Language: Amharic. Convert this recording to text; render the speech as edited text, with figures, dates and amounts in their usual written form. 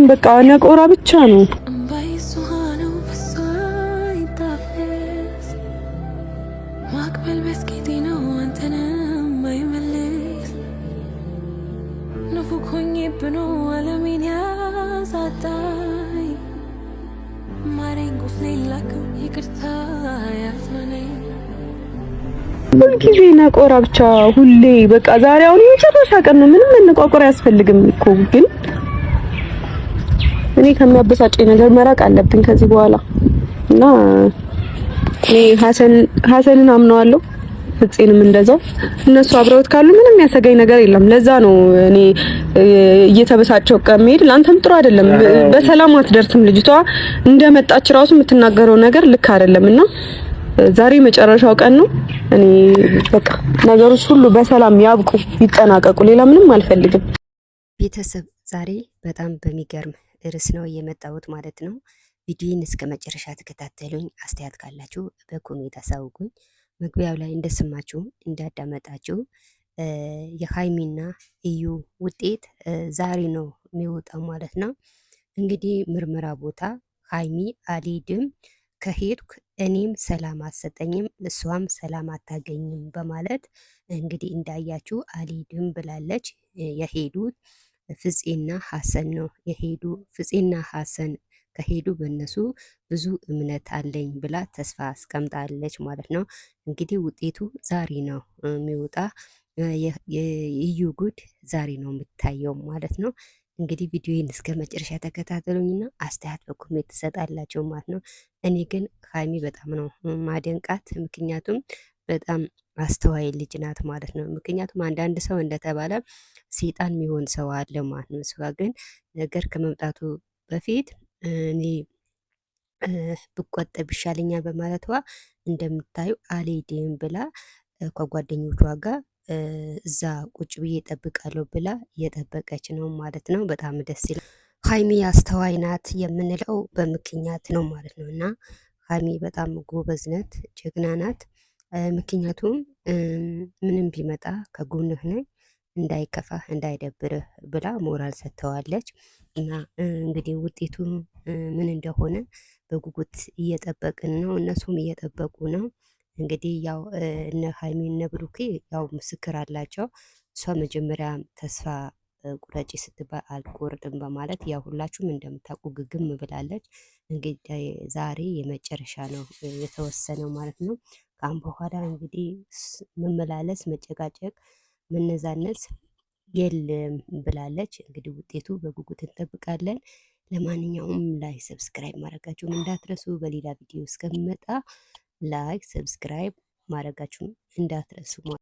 በቃ ነቆራ ብቻ ነው። ሁልጊዜ ነቆራ ብቻ ሁሌ በቃ ዛሬ አሁን የመጨረሻ ቀን ነው። ምንም መነቋቆር አያስፈልግም እኮ ግን እኔ ከሚያበሳጨኝ ነገር መራቅ አለብኝ ከዚህ በኋላ እና እኔ ሀሰንን አምነዋለሁ፣ ፍፄንም እንደዛው። እነሱ አብረውት ካሉ ምንም ያሰጋኝ ነገር የለም። ለዛ ነው እኔ እየተበሳጨው ቀመሄድ ላንተም ጥሩ አይደለም። በሰላም አትደርስም ልጅቷ። እንደመጣች ራሱ የምትናገረው ነገር ልክ አይደለምና ዛሬ መጨረሻው ቀን ነው። እኔ በቃ ነገሮች ሁሉ በሰላም ያብቁ፣ ይጠናቀቁ። ሌላ ምንም አልፈልግም። ቤተሰብ ዛሬ በጣም በሚገርም ርዕስ ነው የመጣሁት ማለት ነው። ቪዲዮን እስከ መጨረሻ ተከታተሉኝ። አስተያየት ካላችሁ በኮሜንት አሳውቁኝ። መግቢያው ላይ እንደሰማችሁ እንዳዳመጣችሁ የሃይሚና እዩ ውጤት ዛሬ ነው የሚወጣው ማለት ነው። እንግዲህ ምርመራ ቦታ ሃይሚ አልሄድም ከሄድኩ እኔም ሰላም አትሰጠኝም እሷም ሰላም አታገኝም በማለት እንግዲህ እንዳያችሁ አልሄድም ብላለች። የሄዱት ፍፄና ሀሰን ነው የሄዱ። ፍፄና ሀሰን ከሄዱ በእነሱ ብዙ እምነት አለኝ ብላ ተስፋ አስቀምጣለች ማለት ነው። እንግዲህ ውጤቱ ዛሬ ነው የሚወጣ። የእዩ ጉድ ዛሬ ነው የሚታየው ማለት ነው። እንግዲህ ቪዲዮን እስከ መጨረሻ ተከታተሉኝና አስተያየት በኮሜንት ትሰጣላችሁ ማለት ነው። እኔ ግን ሃይሚ በጣም ነው ማደንቃት፣ ምክንያቱም በጣም አስተዋይ ልጅ ናት ማለት ነው። ምክንያቱም አንዳንድ ሰው እንደተባለ ሰይጣን የሚሆን ሰው አለ ማለት ነው። እሷ ግን ነገር ከመምጣቱ በፊት እኔ ብቆጠብ ይሻለኛል በማለቷ እንደምታዩ አልሄድም ብላ ከጓደኞቿ ጋር እዛ ቁጭ ብዬ እጠብቃለሁ ብላ እየጠበቀች ነው ማለት ነው። በጣም ደስ ይላል። ሃይሚ አስተዋይ ናት የምንለው በምክንያት ነው ማለት ነው። እና ሃይሚ በጣም ጎበዝ ናት፣ ጀግና ናት። ምክንያቱም ምንም ቢመጣ ከጎንህ ነኝ፣ እንዳይከፋህ እንዳይደብርህ ብላ ሞራል ሰጥተዋለች። እና እንግዲህ ውጤቱ ምን እንደሆነ በጉጉት እየጠበቅን ነው፣ እነሱም እየጠበቁ ነው። እንግዲህ ያው እነ ሃይሚ እነ ብሩኬ ያው ምስክር አላቸው። እሷ መጀመሪያ ተስፋ ቁረጪ ስትባል አልቆርጥም በማለት ያው ሁላችሁም እንደምታውቁ ግግም ብላለች። እንግዲህ ዛሬ የመጨረሻ ነው የተወሰነው ማለት ነው። ካሁን በኋላ እንግዲህ መመላለስ፣ መጨቃጨቅ፣ መነዛነስ የለም ብላለች። እንግዲህ ውጤቱ በጉጉት እንጠብቃለን። ለማንኛውም ላይ ሰብስክራይብ ማድረጋችሁን እንዳትረሱ። በሌላ ቪዲዮ እስከሚመጣ ላይክ ሰብስክራይብ ማድረጋችሁን እንዳትረሱ።